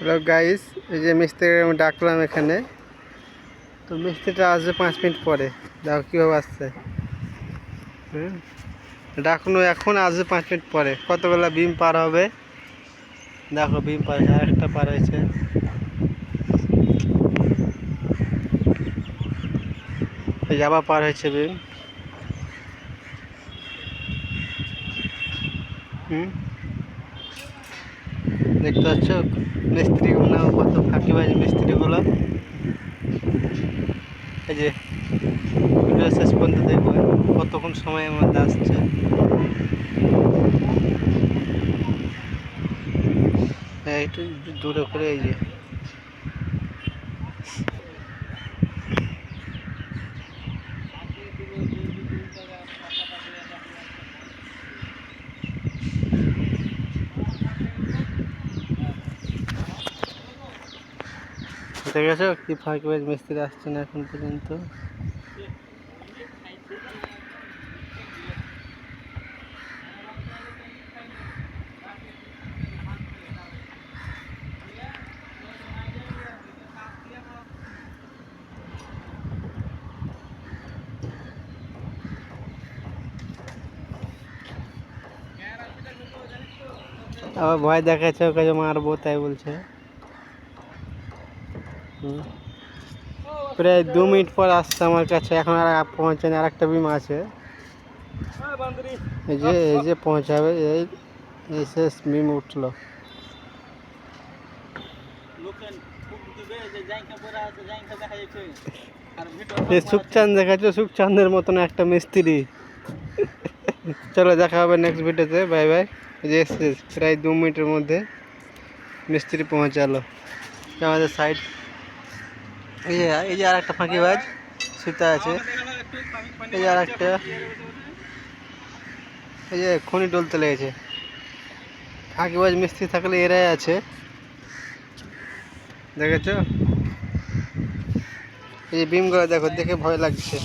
Hello guys, এই যে মিস্ত্রিকে আমি ডাকলাম এখানে। তো মিস্ত্রিটা আসবে 5 মিনিট পরে। দেখো কীভাবে আসছে। ডাকনো এখন, আসবে 5 মিনিট পরে। কতগুলা বিম পার হবে দেখো, বিম পার আরেকটা পার হয়েছে। এই আবার পার হয়েছে বিম। দেখতে পাচ্ছ মিস্ত্রিগুলো কত ফাঁকিবাজ মিস্ত্রিগুলো। এই যে ভিডিও শেষ পর্যন্ত দেখবেন কতক্ষণ সময়ের মধ্যে আসছে। একটু দূরে করে এই যে দেখেছো কি ফাঁকিবাজ মিস্ত্রি আসছে না এখন পর্যন্ত। আবার ভয় দেখাচ্ছে, ওকে মারবো তাই বলছে। প্রায় 2 মিনিট পর আসছে আমার কাছে, এখন আর পৌঁছায়নি। আর একটা বিম আছে, এই যে পৌঁছাবে। এই শেষ বিম উঠলো। সুখচাঁদ দেখাচ্ছে, সুখচাঁদের মতন একটা মিস্ত্রি। চলো দেখা হবে নেক্সট ভিডিওতে, বাই বাই। যে প্রায় 2 মিনিটের মধ্যে মিস্ত্রি পৌঁছালো। আমাদের সাইড এই যে আর একটা ফাঁকিবাজ সীতা আছে। এই যে আর একটা, এই যে খনি ডলতে লেগেছে। ফাঁকিবাজ মিস্ত্রি থাকলে এরাই আছে, দেখেছো। এই যে বিমগুলো দেখো, দেখে ভয় লাগছে।